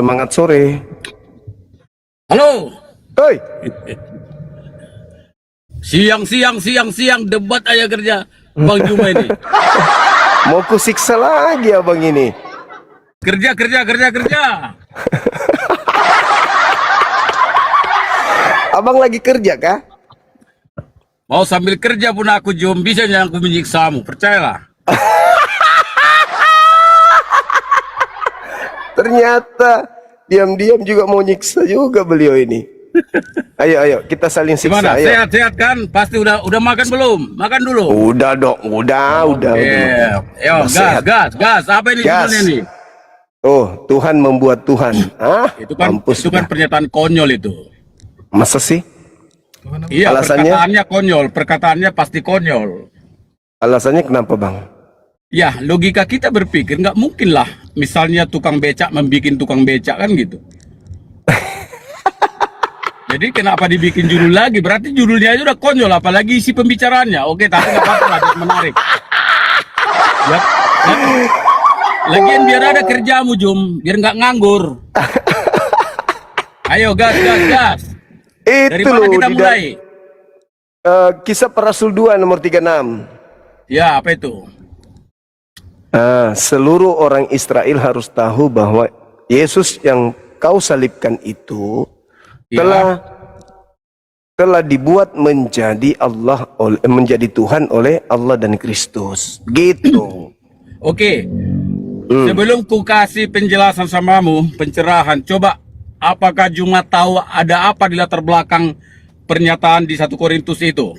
Semangat sore. Halo, Hoi, siang debat aja kerja Bang Juma ini. mau kusiksa lagi abang ini. Kerja. Abang lagi kerja kah? Mau sambil kerja pun aku Jom bisa yang aku menyiksamu, percayalah. Ternyata diam-diam juga mau nyiksa juga beliau ini. Ayo, kita saling siksa. Gimana? Ayo. Sehat kan? Pasti udah makan belum? Makan dulu. Udah dong, udah. Ayo, gas. Apa ini Gas. judulnya nih? Oh, Tuhan membuat Tuhan. Mampus Itu kan dah. pernyataan konyol itu. Masa sih? Iya, Alasannya? perkataannya konyol, perkataannya pasti konyol. Alasannya kenapa bang? Ya, logika kita berpikir nggak mungkin lah. Misalnya tukang becak membikin tukang becak kan gitu. Jadi kenapa dibikin judul lagi? Berarti judulnya aja udah konyol, apalagi isi pembicaraannya. Oke, tapi nggak apa-apa lah, biar menarik. Ya, lagian biar ada kerjamu, Jum. Biar nggak nganggur. Ayo, gas. Dari Itu mana loh, kita mulai? Kisah Para Rasul 2 nomor 36. Ya, apa itu? Seluruh orang Israel harus tahu bahwa Yesus yang kau salibkan itu Ya. telah dibuat menjadi menjadi Tuhan oleh Allah dan Kristus. Gitu. Oke. Sebelum ku kasih penjelasan samamu, pencerahan, coba apakah Juma tahu ada apa di latar belakang pernyataan di 1 Korintus itu?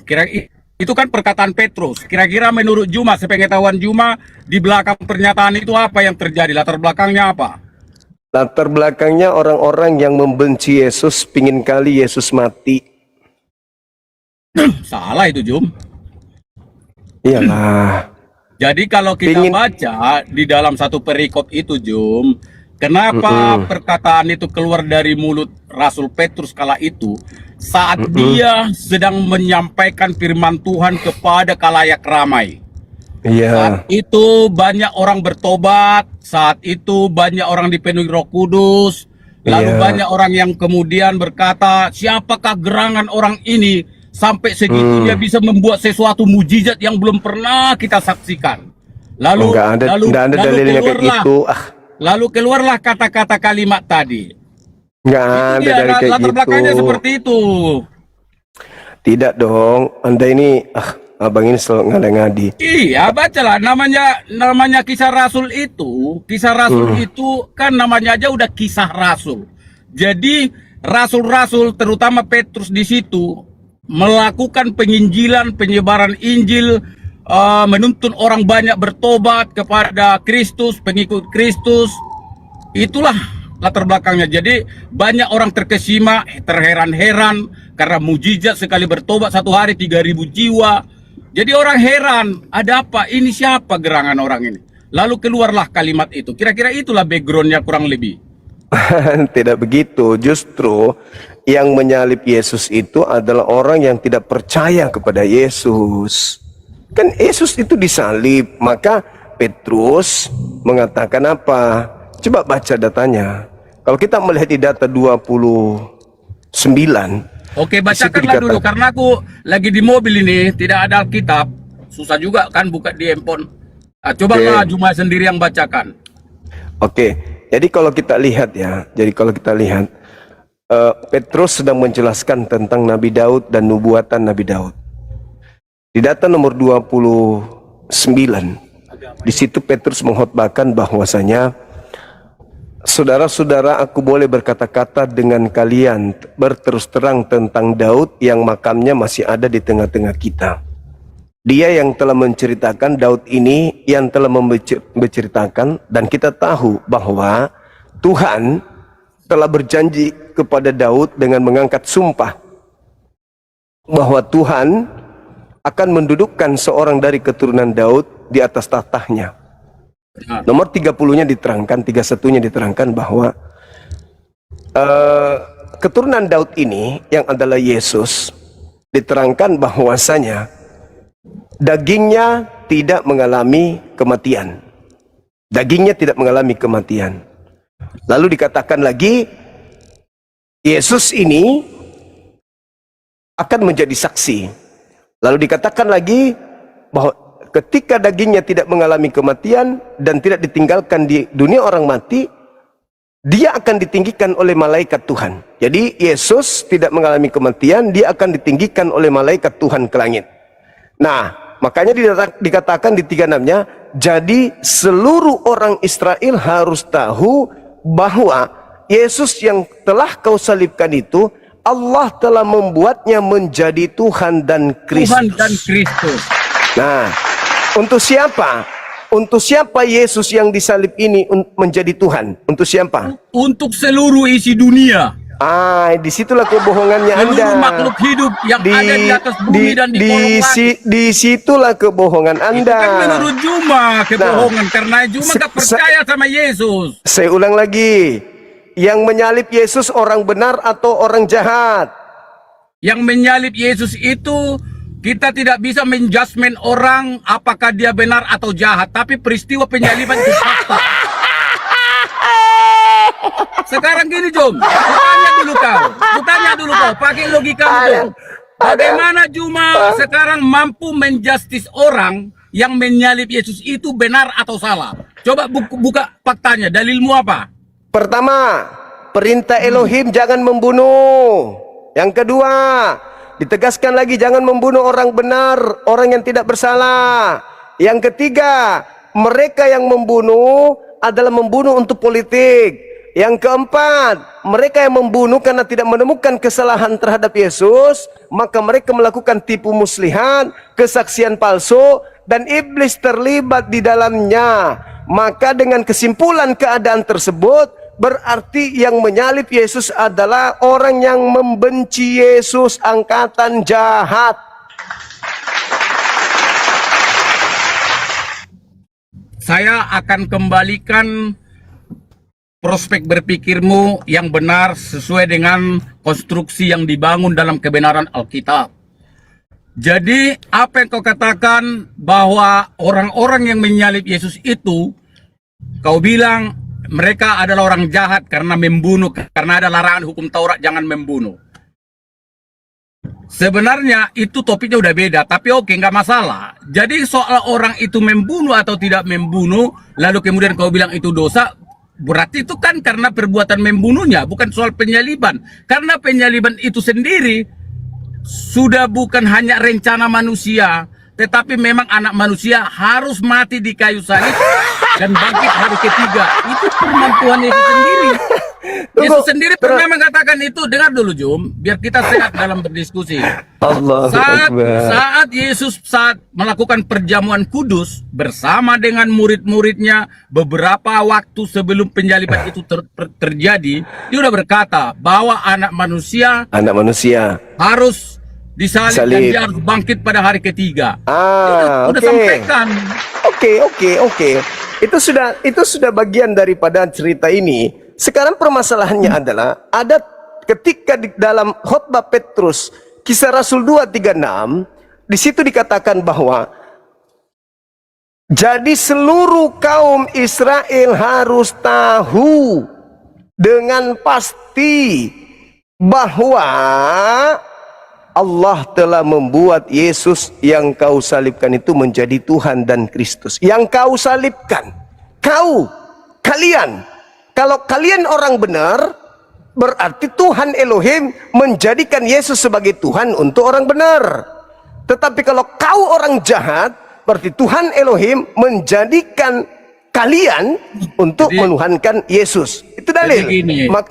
Itu kan perkataan Petrus. Kira-kira menurut Juma, sepengetahuan Juma, di belakang pernyataan itu apa yang terjadi? Latar belakangnya apa? Latar belakangnya orang-orang yang membenci Yesus, pingin kali Yesus mati. Salah itu, Jum. Iyalah. Jadi kalau kita baca di dalam satu perikop itu, Jum, kenapa perkataan itu keluar dari mulut Rasul Petrus kala itu saat dia sedang menyampaikan firman Tuhan kepada khalayak ramai. Iya. Saat itu banyak orang bertobat, saat itu banyak orang dipenuhi Roh Kudus, lalu banyak orang yang kemudian berkata, siapakah gerangan orang ini sampai segitunya bisa membuat sesuatu mujizat yang belum pernah kita saksikan. Lalu nggak ada dalilnya kayak gitu. Lalu keluarlah kata-kata kalimat tadi. Nggak ada dari kayak latar gitu. belakangnya seperti itu. Tidak dong, Anda ini abang ini selalu ngada-ngadi. Iya, bacalah namanya kisah Rasul itu. Kisah Rasul itu kan namanya aja udah kisah Rasul. Jadi rasul-rasul terutama Petrus di situ melakukan penginjilan, penyebaran Injil, menuntun orang banyak bertobat kepada Kristus, pengikut Kristus. Itulah latar belakangnya. Jadi banyak orang terkesima, terheran-heran karena mujizat sekali bertobat satu hari 3.000 jiwa. Jadi orang heran, ada apa? Ini siapa gerangan orang ini? Lalu keluarlah kalimat itu. Kira-kira itulah backgroundnya kurang lebih. Tidak begitu. Justru yang menyalib Yesus itu adalah orang yang tidak percaya kepada Yesus. Kan Yesus itu disalib, maka Petrus mengatakan apa? Coba baca datanya. Kalau kita melihat di data 29, oke, bacakanlah dulu karena aku lagi di mobil ini, tidak ada Alkitab. Susah juga kan buka di handphone. Cobalah Juma sendiri yang bacakan. Oke, jadi kalau kita lihat Petrus sedang menjelaskan tentang Nabi Daud dan nubuatan Nabi Daud. Di data nomor 29, di situ Petrus mengkhotbahkan bahwasanya, saudara-saudara, aku boleh berkata-kata dengan kalian berterus terang tentang Daud yang makamnya masih ada di tengah-tengah kita. Dia yang telah menceritakan, Daud ini yang telah menceritakan, dan kita tahu bahwa Tuhan telah berjanji kepada Daud dengan mengangkat sumpah bahwa Tuhan akan mendudukkan seorang dari keturunan Daud di atas tahtanya. Nomor 30-nya diterangkan, 31-nya diterangkan bahwa keturunan Daud ini yang adalah Yesus, diterangkan bahwasanya dagingnya tidak mengalami kematian. Dagingnya tidak mengalami kematian. Lalu dikatakan lagi, Yesus ini akan menjadi saksi. Lalu dikatakan lagi bahwa ketika dagingnya tidak mengalami kematian dan tidak ditinggalkan di dunia orang mati, dia akan ditinggikan oleh malaikat Tuhan. Jadi Yesus tidak mengalami kematian, dia akan ditinggikan oleh malaikat Tuhan ke langit. Nah, makanya dikatakan di 36-nya, jadi seluruh orang Israel harus tahu bahwa Yesus yang telah kau salibkan itu, Allah telah membuatnya menjadi Tuhan dan Kristus. Tuhan dan Kristus. Nah, untuk siapa? Untuk siapa Yesus yang disalib ini menjadi Tuhan? Untuk siapa? Untuk seluruh isi dunia. Disitulah kebohongannya Anda. Seluruh makhluk hidup yang ada di atas bumi dan di kolong langit. Disitulah kebohongan Anda. Itu kan menurut Juma kebohongan, karena Juma gak percaya sama Yesus. Saya ulang lagi. Yang menyalib Yesus orang benar atau orang jahat? Yang menyalib Yesus itu, kita tidak bisa menjudgment orang apakah dia benar atau jahat, tapi peristiwa penyaliban itu fakta. Sekarang gini Jom, kutanya dulu kau, pakai logika Jom. Bagaimana Juma sekarang mampu menjustis orang yang menyalib Yesus itu benar atau salah? Coba buka faktanya, dalilmu apa? Pertama, perintah Elohim jangan membunuh. Yang kedua, ditegaskan lagi jangan membunuh orang benar, orang yang tidak bersalah. Yang ketiga, mereka yang membunuh adalah membunuh untuk politik. Yang keempat, mereka yang membunuh karena tidak menemukan kesalahan terhadap Yesus, maka mereka melakukan tipu muslihat, kesaksian palsu, dan iblis terlibat di dalamnya. Maka dengan kesimpulan keadaan tersebut, berarti yang menyalib Yesus adalah orang yang membenci Yesus, angkatan jahat. Saya akan kembalikan prospek berpikirmu yang benar sesuai dengan konstruksi yang dibangun dalam kebenaran Alkitab. Jadi apa yang kau katakan bahwa orang-orang yang menyalib Yesus itu, kau bilang mereka adalah orang jahat karena membunuh, karena ada larangan hukum Taurat jangan membunuh. Sebenarnya itu topiknya udah beda, tapi oke, nggak masalah. Jadi soal orang itu membunuh atau tidak membunuh, lalu kemudian kau bilang itu dosa, berarti itu kan karena perbuatan membunuhnya, bukan soal penyaliban. Karena penyaliban itu sendiri sudah bukan hanya rencana manusia, tetapi memang anak manusia harus mati di kayu salib dan bangkit hari ketiga. Itu firman Tuhan Yesus sendiri. Yesus sendiri pernah mengatakan itu. Dengar dulu Jum, biar kita sehat dalam berdiskusi. Saat Yesus melakukan perjamuan kudus bersama dengan murid-muridnya beberapa waktu sebelum penyaliban itu terjadi, dia sudah berkata bahwa anak manusia harus disalib dan dia harus bangkit pada hari ketiga. Sudah sampaikan. Oke. Itu sudah bagian daripada cerita ini. Sekarang permasalahannya adalah ada ketika di dalam khotbah Petrus Kisah Rasul 2:36, di situ dikatakan bahwa jadi seluruh kaum Israel harus tahu dengan pasti bahwa Allah telah membuat Yesus yang kau salibkan itu menjadi Tuhan dan Kristus. Yang kau salibkan, kalian. Kalau kalian orang benar, berarti Tuhan Elohim menjadikan Yesus sebagai Tuhan untuk orang benar. Tetapi kalau kau orang jahat, berarti Tuhan Elohim menjadikan kalian untuk menuhankan Yesus. Itu dalil.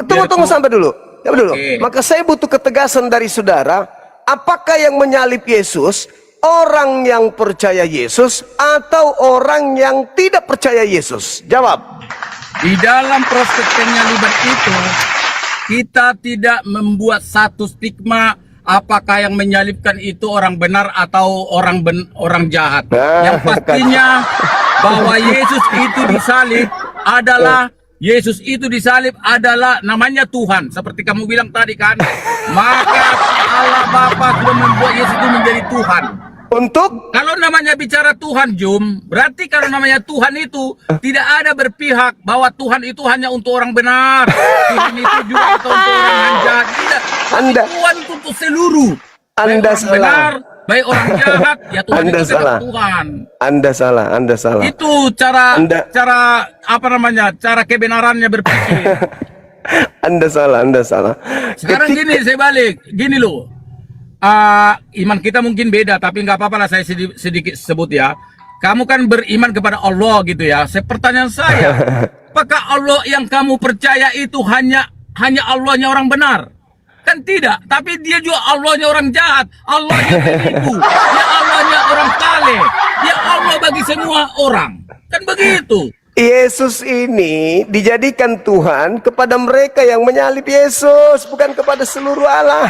Tunggu sampai dulu. Maka saya butuh ketegasan dari saudara. Apakah yang menyalib Yesus orang yang percaya Yesus atau orang yang tidak percaya Yesus? Jawab. Di dalam proses penyaliban itu, kita tidak membuat satu stigma apakah yang menyalibkan itu orang benar atau orang jahat. Yang pastinya bahwa Yesus itu disalib adalah namanya Tuhan. Seperti kamu bilang tadi kan, maka Allah Bapa sudah membuat Yesus itu menjadi Tuhan. Untuk Kalau namanya bicara Tuhan, Jum, berarti kalau namanya Tuhan itu tidak ada berpihak bahwa Tuhan itu hanya untuk orang benar. Tuhan itu juga untuk orang yang jahat. Tidak. Anda- Tuhan itu untuk seluruh. Anda baik orang salah. benar, baik orang jahat, ya Tuhan Anda itu tetap salah. Tuhan. Anda salah, Anda salah. Itu cara Anda- cara apa namanya? Cara kebenarannya berpikir. Anda salah, Anda salah. Sekarang gini, saya balik. Gini loh. Iman kita mungkin beda, tapi nggak apa-apa lah saya sedikit sebut ya. Kamu kan beriman kepada Allah gitu ya. Pertanyaan saya, apakah Allah yang kamu percaya itu hanya Allahnya orang benar? Kan tidak, tapi dia juga Allahnya orang jahat, Allahnya penipu, dia Allahnya orang saleh, dia Allah bagi semua orang. Kan begitu. Yesus ini dijadikan Tuhan kepada mereka yang menyalib Yesus, bukan kepada seluruh alam.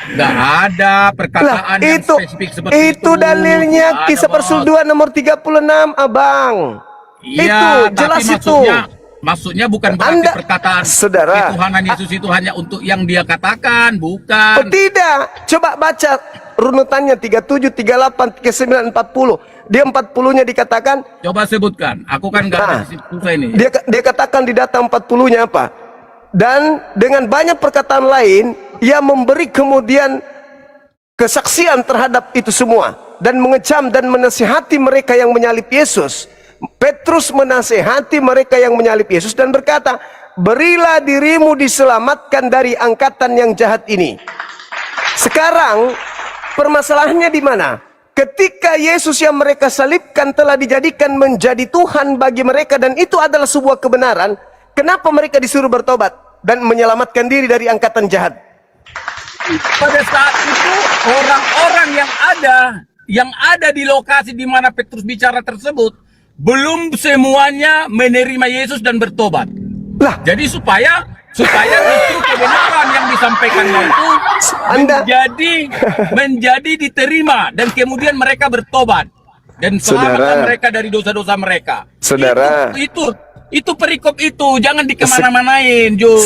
Nggak ada perkataan yang itu spesifik seperti itu. itu dalilnya Nggak ada, Kisah Bos. Rasul 2 nomor 36, Abang. Iya, Itu jelas tapi itu. maksudnya bukan berarti Anda- perkataan Saudara. ketuhanan Yesus itu hanya untuk yang dia katakan, Oh, bukan. tidak. Coba baca runutannya 37, 38, 39, 40. Dia 40-nya dikatakan, Coba sebutkan. Aku kan nggak ada Nah, di situ ini. dia katakan di data 40-nya apa? Dan dengan banyak perkataan lain, ia memberi kemudian kesaksian terhadap itu semua dan mengecam dan menasihati mereka yang menyalib Yesus. Petrus menasihati mereka yang menyalib Yesus dan berkata, "Berilah dirimu diselamatkan dari angkatan yang jahat ini." Sekarang permasalahannya di mana? Ketika Yesus yang mereka salibkan telah dijadikan menjadi Tuhan bagi mereka dan itu adalah sebuah kebenaran, kenapa mereka disuruh bertobat dan menyelamatkan diri dari angkatan jahat? Pada saat itu orang-orang yang ada di lokasi di mana Petrus bicara tersebut belum semuanya menerima Yesus dan bertobat. Lah, Jadi supaya justru kebenaran yang disampaikannya itu Anda- menjadi diterima dan kemudian mereka bertobat dan selamatkan Saudara. mereka dari dosa-dosa mereka. Saudara. Itu perikop itu jangan dikemana-manain, Jo.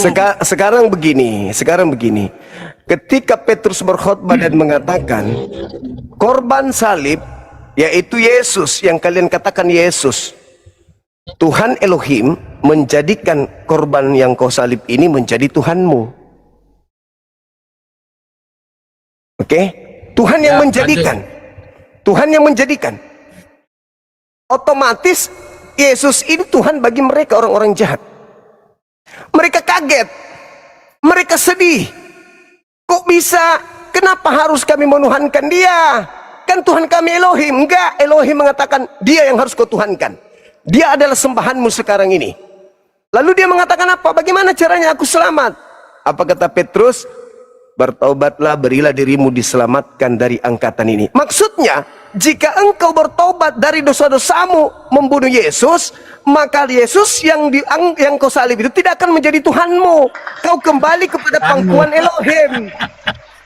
sekarang begini. Ketika Petrus berkhotbah dan mengatakan korban salib, yaitu Yesus yang kalian katakan Yesus, Tuhan Elohim menjadikan korban yang kau salib ini menjadi Tuhanmu. Oke? Tuhan yang Ya, menjadikan. Tuhan yang menjadikan. Otomatis Yesus ini Tuhan bagi mereka orang-orang jahat. Mereka kaget. Mereka sedih. Kok bisa? Kenapa harus kami menuhankan dia? Kan Tuhan kami Elohim. Enggak, Elohim mengatakan dia yang harus kau tuhankan. Dia adalah sembahanmu sekarang ini. Lalu dia mengatakan apa? Bagaimana caranya aku selamat? Apa kata Petrus? Bertobatlah, berilah dirimu diselamatkan dari angkatan ini. Maksudnya, jika engkau bertobat dari dosa-dosamu membunuh Yesus, maka Yesus yang kau salib itu tidak akan menjadi Tuhanmu. Kau kembali kepada pangkuan Elohim.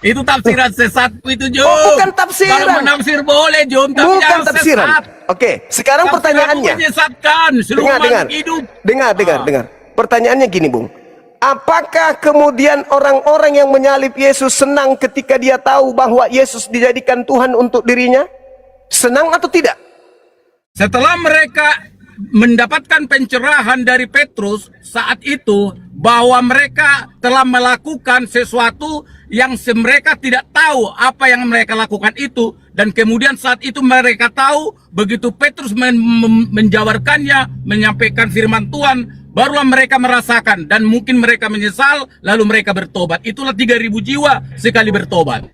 Itu tafsiran sesatku itu, Jo. Oh, bukan tafsiran. Kalau menafsir boleh, Jo, tapi Bukan jangan tafsiran. sesat. Oke, sekarang Tafsiranmu pertanyaannya. menyesatkan seluruh Dengar. makhluk hidup. Dengar. Pertanyaannya gini, Bung. Apakah kemudian orang-orang yang menyalib Yesus senang ketika dia tahu bahwa Yesus dijadikan Tuhan untuk dirinya? Senang atau tidak? Setelah mereka mendapatkan pencerahan dari Petrus saat itu bahwa mereka telah melakukan sesuatu yang mereka tidak tahu apa yang mereka lakukan itu, dan kemudian saat itu mereka tahu begitu Petrus menjabarkannya, menyampaikan firman Tuhan, barulah mereka merasakan dan mungkin mereka menyesal lalu mereka bertobat. Itulah 3.000 jiwa sekali bertobat.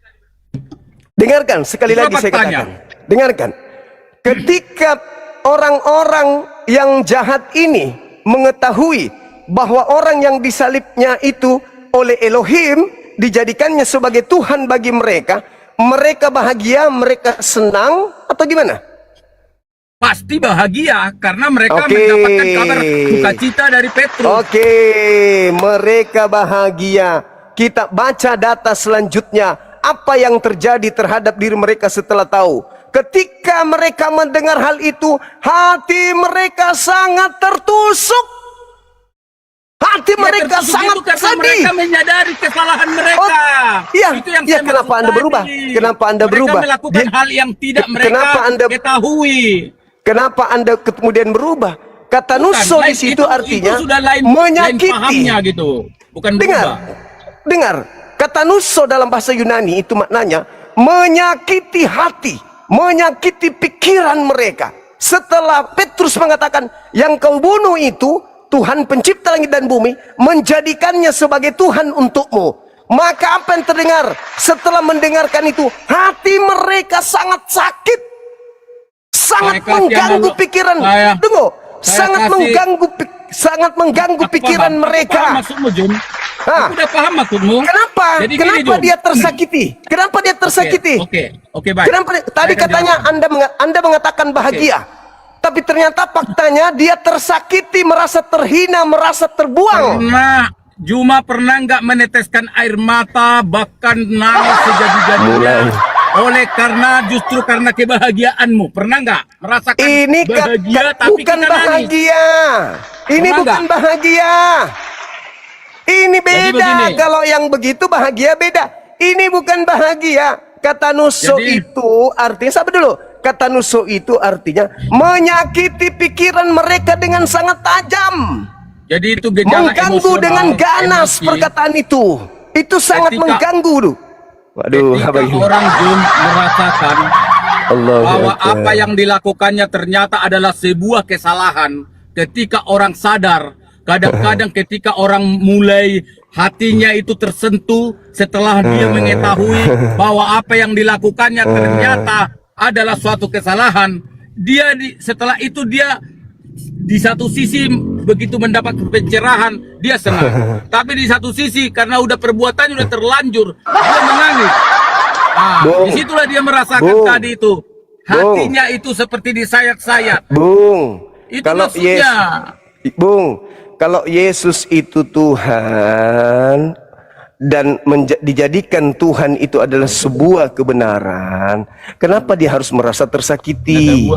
Dengarkan sekali Itu lagi saya faktanya. katakan. Dengarkan. Ketika orang-orang yang jahat ini mengetahui bahwa orang yang disalibnya itu oleh Elohim dijadikannya sebagai Tuhan bagi mereka, mereka bahagia, mereka senang atau gimana? Pasti bahagia karena mereka Oke. mendapatkan kabar sukacita dari Petrus. Oke, mereka bahagia. Kita baca data selanjutnya. Apa yang terjadi terhadap diri mereka setelah tahu? Ketika mereka mendengar hal itu, hati mereka sangat tertusuk. Hati mereka tertutup sangat itu karena sedih. mereka menyadari kesalahan mereka. Iya, Itu yang iya, saya kenapa maksud Anda berubah? tadi. Kenapa Anda Mereka berubah? melakukan hal yang tidak mereka Kenapa Anda ketahui. Kenapa Anda kemudian berubah? Kata nusso di situ artinya itu sudah lain menyakiti. pahamnya gitu. Bukan Dengar, berubah. dengar. Kata nusso dalam bahasa Yunani itu maknanya menyakiti hati, menyakiti pikiran mereka. Setelah Petrus mengatakan, yang kau bunuh itu Tuhan pencipta langit dan bumi, menjadikannya sebagai Tuhan untukmu. Maka apa yang terdengar? Setelah mendengarkan itu, hati mereka sangat sakit, sangat mengganggu pikiran. Tunggu, sangat mengganggu pikiran mereka. Paham maksudmu, Jum? Aku udah paham maksudmu. Kenapa? Jadi Kenapa gini, dia tersakiti? Kenapa dia tersakiti? Oke, baik. Kenapa? Tadi Saya akan katanya jawab. Anda mengatakan bahagia. Tapi ternyata faktanya dia tersakiti, merasa terhina, merasa terbuang. Pernah nggak meneteskan air mata, bahkan nangis sejadi-jadinya? Justru karena kebahagiaanmu. Pernah nggak merasakan ini bahagia tapi bukan kita bahagia. Ini Pernah bukan nggak? bahagia. Ini beda. begini. Kalau yang begitu bahagia beda. Ini bukan bahagia. Kata nusso itu artinya, sabar dulu. Kata nusso itu artinya menyakiti pikiran mereka dengan sangat tajam. Jadi itu gejala Mengganggu emosional, dengan ganas emosi. perkataan itu. Itu sangat mengganggu tuh. Waduh, Ketika orang Jum merasakan Allah bahwa apa yang dilakukannya ternyata adalah sebuah kesalahan, ketika orang sadar, kadang-kadang ketika orang mulai hatinya itu tersentuh setelah dia mengetahui bahwa apa yang dilakukannya ternyata adalah suatu kesalahan, setelah itu dia di satu sisi begitu mendapat pencerahan dia senang, tapi di satu sisi karena udah perbuatannya udah terlanjur dia menangis. Disitulah dia merasakan tadi itu hatinya itu seperti disayat-sayat. Itu kalau maksudnya. Kalau Yesus itu Tuhan dan dijadikan Tuhan itu adalah sebuah kebenaran, kenapa dia harus merasa tersakiti?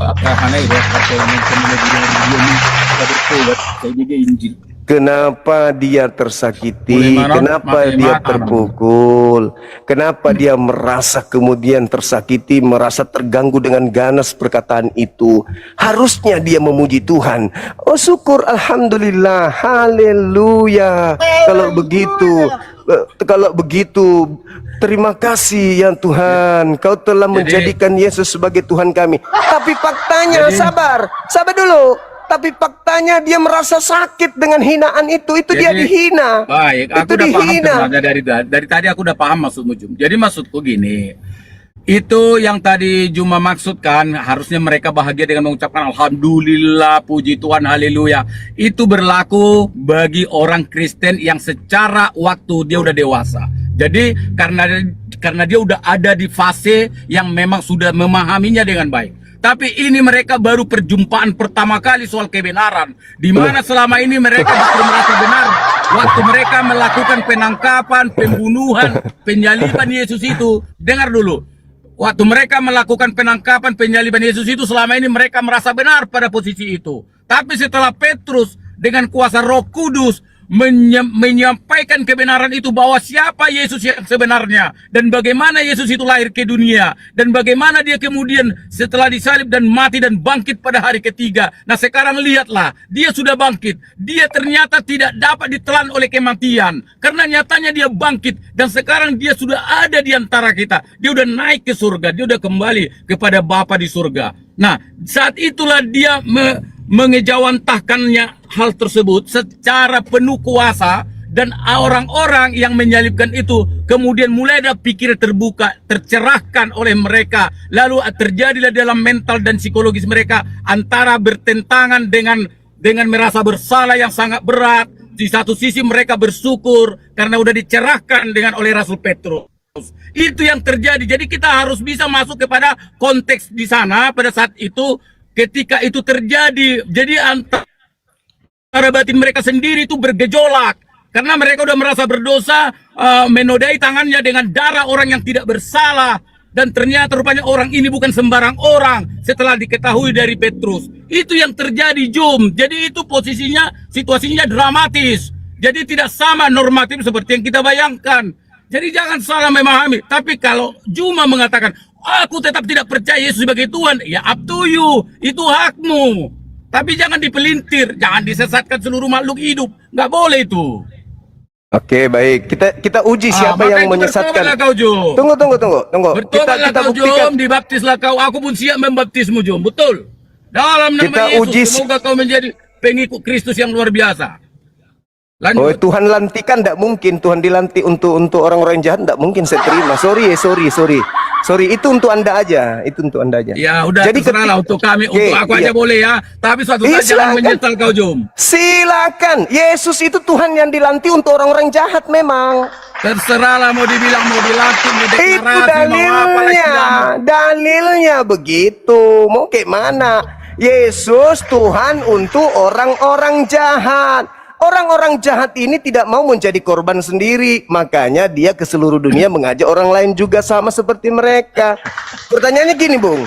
Kenapa dia tersakiti? Kenapa dia terpukul? Kenapa dia merasa kemudian tersakiti, merasa terganggu dengan ganas perkataan itu? Harusnya dia memuji Tuhan. Oh syukur, alhamdulillah, haleluya. Kalau begitu, terima kasih ya Tuhan, Kau telah menjadikan Yesus sebagai Tuhan kami. Tapi faktanya, sabar dulu. Tapi faktanya dia merasa sakit dengan hinaan itu dia dihina. Baik, aku itu udah dihina. paham dari tadi aku udah paham maksudmu, Jum. Jadi maksudku gini, itu yang tadi Juma maksudkan, harusnya mereka bahagia dengan mengucapkan alhamdulillah, puji Tuhan, haleluya. Itu berlaku bagi orang Kristen yang secara waktu dia udah dewasa. Jadi karena dia udah ada di fase yang memang sudah memahaminya dengan baik. Tapi ini mereka baru perjumpaan pertama kali soal kebenaran, di mana selama ini mereka justru merasa benar waktu mereka melakukan penangkapan, pembunuhan, penyaliban Yesus itu. Dengar dulu, waktu mereka melakukan penangkapan, penyaliban Yesus itu, selama ini mereka merasa benar pada posisi itu. Tapi setelah Petrus dengan kuasa Roh Kudus menyampaikan kebenaran itu, bahwa siapa Yesus yang sebenarnya dan bagaimana Yesus itu lahir ke dunia dan bagaimana dia kemudian setelah disalib dan mati dan bangkit pada hari ketiga. Nah sekarang lihatlah, dia sudah bangkit. Dia ternyata tidak dapat ditelan oleh kematian karena nyatanya dia bangkit dan sekarang dia sudah ada di antara kita. Dia udah naik ke surga, dia udah kembali kepada Bapa di surga. Nah saat itulah dia mengejawantahkannya hal tersebut secara penuh kuasa, dan orang-orang yang menyalibkan itu kemudian mulai ada pikir terbuka, tercerahkan oleh mereka, lalu terjadilah dalam mental dan psikologis mereka antara bertentangan dengan merasa bersalah yang sangat berat. Di satu sisi mereka bersyukur karena udah dicerahkan dengan oleh Rasul Petrus. Itu yang terjadi. Jadi kita harus bisa masuk kepada konteks di sana pada saat itu. Ketika itu terjadi, jadi antara batin mereka sendiri itu bergejolak karena mereka udah merasa berdosa, menodai tangannya dengan darah orang yang tidak bersalah, dan ternyata rupanya orang ini bukan sembarang orang setelah diketahui dari Petrus. Itu yang terjadi, Jum. Jadi itu posisinya, situasinya dramatis. Jadi tidak sama normatif seperti yang kita bayangkan. Jadi jangan salah memahami. Tapi kalau Juma mengatakan, aku tetap tidak percaya Yesus sebagai Tuhan, ya up to you, itu hakmu. Tapi jangan dipelintir, jangan disesatkan seluruh makhluk hidup. Nggak boleh itu. Oke, baik. Kita uji siapa maka yang itu menyesatkan. bertobatlah kau, Jum. Tunggu. Bertobatlah Kita kau, buktikan. Jum, dibaptislah kau. Aku pun siap membaptismu, Jum. Betul. Dalam nama Kita Yesus, uji. semoga kau menjadi pengikut Kristus yang luar biasa. Oh, Lanjut. Tuhan lantikan tidak mungkin. Tuhan dilantik untuk orang-orang jahat tidak mungkin saya terima. Sorry, itu untuk Anda aja. Ya udah, Jadi terserahlah untuk kami, untuk aku aja boleh ya. Tapi suatu saat jangan silakan. menyesal kau, Jum. Silakan. Yesus itu Tuhan yang dilantik untuk orang-orang jahat memang. Terserahlah mau dibilang, mau dilatih, mau Itu deklarasi, mau apa lagi kamu. dalilnya begitu. Mau kayak mana? Yesus Tuhan untuk orang-orang jahat. Orang-orang jahat ini tidak mau menjadi korban sendiri, makanya dia ke seluruh dunia mengajak orang lain juga sama seperti mereka. Pertanyaannya gini, Bung.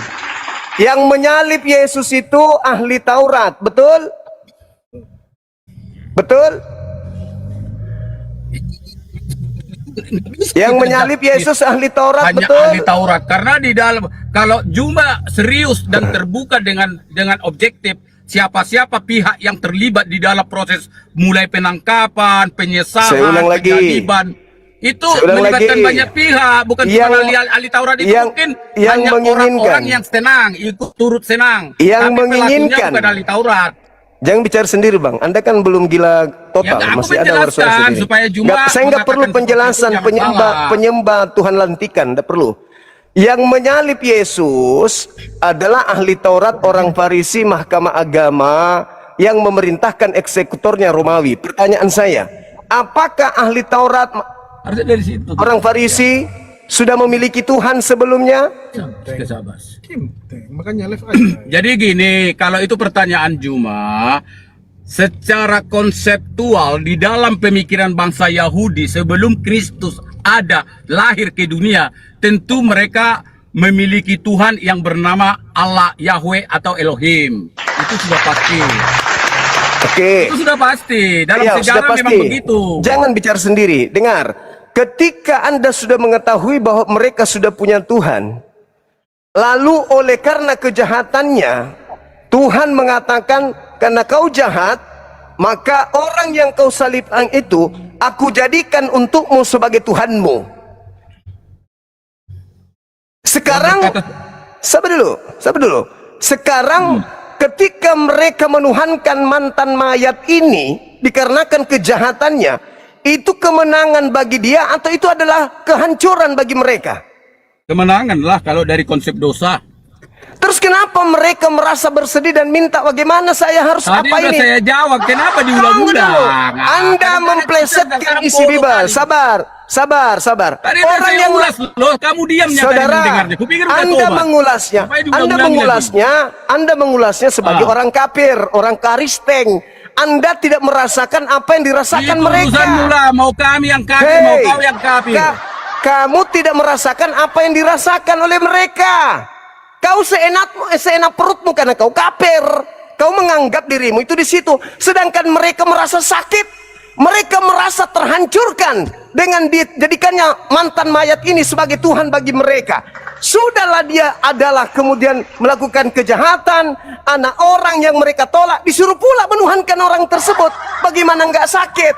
Yang menyalib Yesus itu ahli Taurat, betul? Betul? Yang menyalib Yesus ahli Taurat, Hanya betul? ahli Taurat, karena di dalam, kalau Juma serius dan terbuka dengan objektif, siapa-siapa pihak yang terlibat di dalam proses mulai penangkapan, Saya penyesalan, ulang lagi. penjadiban, itu Saya ulang melibatkan lagi. banyak pihak, bukan Yang- cuma ahli Taurat itu, mungkin yang hanya menginginkan. orang-orang yang senang, ikut turut senang. Yang Tapi pelakunya menginginkan. bukan ahli Taurat. Jangan bicara sendiri, Bang. Anda kan belum gila total, Ya, aku masih ada menjelaskan warsuara sendiri. supaya Juma Saya nggak perlu mengatakan penjelasan seperti itu, jangan salah. penyembah Tuhan lantikan, nggak perlu. Yang menyalib Yesus adalah ahli Taurat, orang Farisi, mahkamah agama yang memerintahkan eksekutornya Romawi. Pertanyaan saya, apakah ahli Taurat, Harusnya dari situ. orang Farisi sudah memiliki Tuhan sebelumnya? Sabar. Makanya live aja. Jadi gini, kalau itu pertanyaan Juma, secara konseptual di dalam pemikiran bangsa Yahudi sebelum Kristus ada lahir ke dunia, tentu mereka memiliki Tuhan yang bernama Allah, Yahweh atau Elohim. Itu sudah pasti. Oke. Itu sudah pasti. Dalam Ya, sudah sejarah pasti. memang begitu. Jangan bicara sendiri. Dengar, ketika Anda sudah mengetahui bahwa mereka sudah punya Tuhan, lalu oleh karena kejahatannya, Tuhan mengatakan, karena kau jahat, maka orang yang kau salibkan itu, aku jadikan untukmu sebagai Tuhanmu. Sekarang, sabar dulu. Sekarang, ketika mereka menuhankan mantan mayat ini, dikarenakan kejahatannya, itu kemenangan bagi dia atau itu adalah kehancuran bagi mereka? Kemenangan lah kalau dari konsep dosa. Terus kenapa mereka merasa bersedih dan minta bagaimana saya harus Tadi apa udah ini? saya jawab, kenapa Tunggu diulang-ulang? dulu. Nah, Anda kan memplesetkan sekarang isi bodoh Bible. kali. Sabar. Tadi saya ulas loh, kamu diamnya tadi Saudara, mendengarnya. Kupikir udah Anda tobat. mengulasnya. Ngapain diulang-ulang Anda mengulasnya sebagai orang kafir, orang Kristen. Anda tidak merasakan apa yang dirasakan Itu mereka. urusanmu lah, mau kami yang kafir, mau kau yang kafir. Kamu tidak merasakan apa yang dirasakan oleh mereka. Kau seenak perutmu karena kau kafir. Kau menganggap dirimu itu di situ. Sedangkan mereka merasa sakit. Mereka merasa terhancurkan dengan dijadikannya mantan mayat ini sebagai Tuhan bagi mereka. Sudahlah, dia adalah kemudian melakukan kejahatan. Anak orang yang mereka tolak disuruh pula menuhankan orang tersebut. Bagaimana nggak sakit?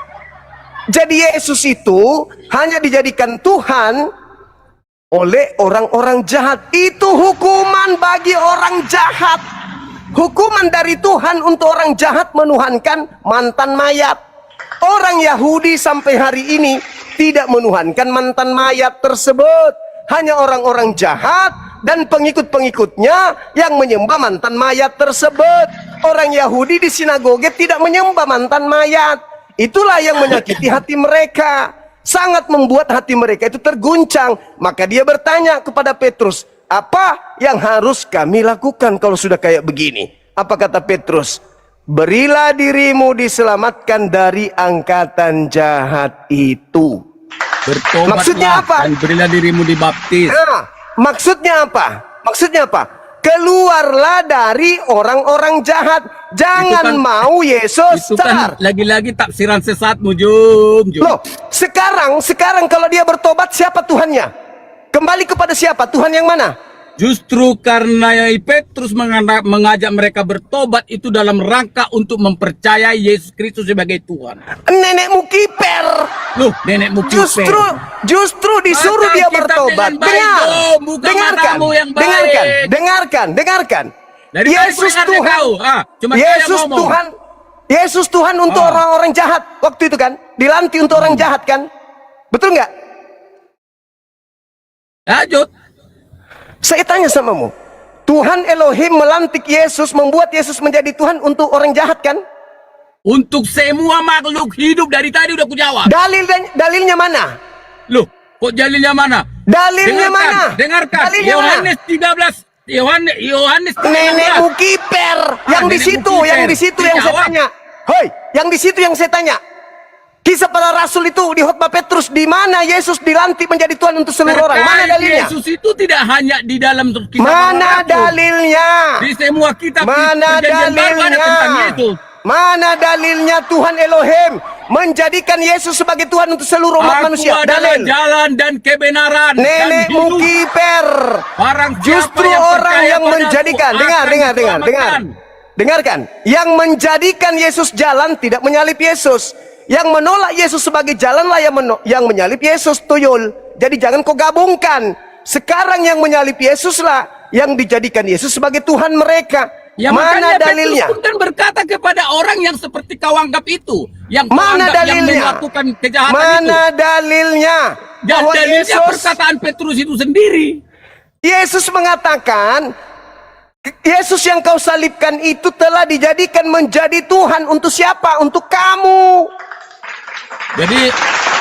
Jadi Yesus itu hanya dijadikan Tuhan oleh orang-orang jahat. Itu hukuman bagi orang jahat. Hukuman dari Tuhan untuk orang jahat menuhankan mantan mayat. Orang Yahudi sampai hari ini tidak menuhankan mantan mayat tersebut. Hanya orang-orang jahat dan pengikut-pengikutnya yang menyembah mantan mayat tersebut. Orang Yahudi di sinagoge tidak menyembah mantan mayat. Itulah yang menyakiti hati mereka. Sangat membuat hati mereka itu terguncang. Maka dia bertanya kepada Petrus, apa yang harus kami lakukan kalau sudah kayak begini? Apa kata Petrus? Berilah dirimu diselamatkan dari angkatan jahat itu. Bertobatlah Maksudnya apa? dan berilah dirimu dibaptis. Nah, maksudnya apa? keluarlah dari orang-orang jahat. Jangan Itu kan- mau Yesus Itu kan celar. lagi-lagi tafsiran sesatmu, Jum. Loh, sekarang kalau dia bertobat, siapa Tuhannya? Kembali kepada siapa? Tuhan yang mana? Justru karena Petrus mengajak mereka bertobat itu dalam rangka untuk mempercayai Yesus Kristus sebagai Tuhan. Nenekmu kiper. Loh, nenekmu Justru disuruh Baca dia kitab bertobat. dengan baik, Dengar, Dom. Buka matamu yang baik. dengarkan. Dari Yesus tadi Tuhan, kau, cuma Yesus saya ngomong. Tuhan, Yesus Tuhan untuk orang-orang jahat waktu itu kan, dilantik untuk orang jahat kan, betul nggak? Lanjut. Saya tanya samamu, Tuhan Elohim melantik Yesus, membuat Yesus menjadi Tuhan untuk orang jahat kan? Untuk semua makhluk hidup dari tadi udah kujawab. Dalilnya mana? Loh, kok dalilnya mana? Dalilnya mana? Dengarkan. Dalilnya mana? Yohanes 13. Yohanes 13. Nenekmu kiper. Yang di nenekmu situ, kiper. yang di situ yang saya Dijawab. tanya. Hoi, yang di situ yang saya tanya. Kisah para rasul itu di khotbah Petrus, di mana Yesus dilantik menjadi Tuhan untuk seluruh orang? Mana Terkait dalilnya? Yesus itu tidak hanya di dalam kisah Mana para rasul. dalilnya? Di semua kitab Mana Perjanjian Baru ada dalilnya? tentang Yesus. Mana dalilnya Tuhan Elohim menjadikan Yesus sebagai Tuhan untuk seluruh umat Aku manusia? adalah Dalil. jalan dan kebenaran dan Nenekmu hidup. kiper. Barang siapa Justru yang orang percaya yang padaku menjadikan, akan dengar. diselamatkan. Dengarkan, yang menjadikan Yesus jalan tidak menyalip Yesus. Yang menolak Yesus sebagai jalanlah yang menyalip Yesus, tuyul. Jadi jangan kau gabungkan. Sekarang yang menyalip Yesus lah yang dijadikan Yesus sebagai Tuhan mereka. Ya, Mana makanya dalilnya? Petrus pun kan berkata kepada orang yang seperti kau anggap itu, yang kau Mana anggap yang dalilnya? melakukan kejahatan Mana itu. dalilnya? Dan Bahwa dalilnya perkataan Petrus itu sendiri. Yesus mengatakan, Yesus yang kau salibkan itu telah dijadikan menjadi Tuhan untuk siapa? Untuk kamu. Jadi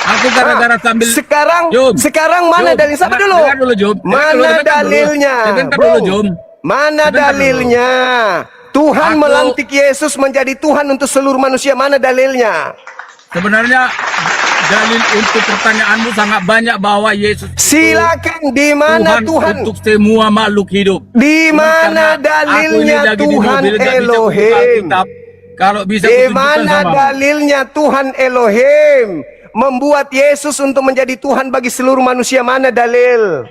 aku gara-gara sambil Sekarang mana Jom, dalil? Sabar dulu. dengar dulu, Jom. Dengar Mana dulu, dengar dulu. dalilnya? Sebentar Bro. dulu, Jom. Mana Sebentar dalilnya? Tuhan Aku- melantik Yesus menjadi Tuhan untuk seluruh manusia. Mana dalilnya? Sebenarnya dalil untuk pertanyaanmu sangat banyak bahwa Yesus itu Silakan, di mana Tuhan? untuk semua makhluk hidup. Di Cuma mana karena aku ini dalilnya lagi di Tuhan mobil, nggak bisa buka Elohim? Alkitab. Kalau bisa Di kutunjukkan mana sama. dalilnya Tuhan Elohim membuat Yesus untuk menjadi Tuhan bagi seluruh manusia? Mana dalil?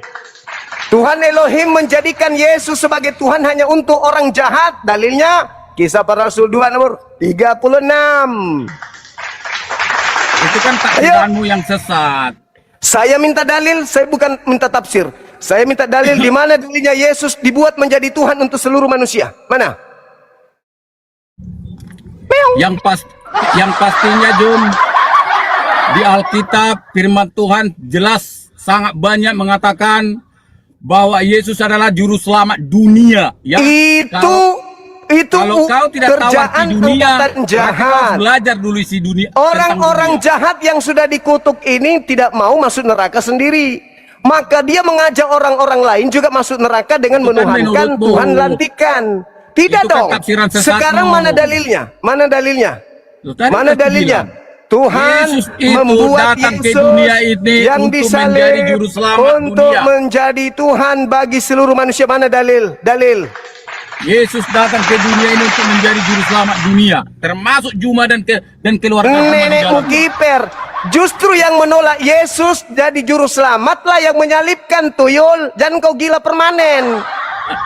Tuhan Elohim menjadikan Yesus sebagai Tuhan hanya untuk orang jahat. Dalilnya Kisah Para Rasul 2 nomor 36. Itu kan tafsiranmu yang sesat. Saya minta dalil, saya bukan minta tafsir. Saya minta dalil di mana dalilnya Yesus dibuat menjadi Tuhan untuk seluruh manusia. Mana? Yang pastinya, Jum, di Alkitab firman Tuhan jelas sangat banyak mengatakan bahwa Yesus adalah juru selamat dunia. Ya, kalau kau tidak tahu arti kerjaan dunia, angkatan berarti kau harus jahat. belajar dulu isi dunia. Orang-orang jahat yang sudah dikutuk ini tidak mau masuk neraka sendiri. Maka dia mengajak orang-orang lain juga masuk neraka dengan Itu kan menuhankan menurutmu. Tuhan lantikan. Tidak Itu kan dong. tafsiran sesatmu. Sekarang mana dalilnya? Mana dalilnya? Loh, tadi Mana aku dalilnya? bilang, Tuhan Yesus itu membuat datang ke Yesus dunia ini yang untuk disalib menjadi juru selamat untuk dunia. menjadi Tuhan bagi seluruh manusia. Mana dalil? Dalil. Yesus datang ke dunia ini untuk menjadi juru selamat dunia, termasuk Juma dan keluarga Juma di Nenekmu dalamnya. kiper. Justru yang menolak Yesus jadi juru selamatlah yang menyalibkan, tuyul. Jangan kau gila permanen.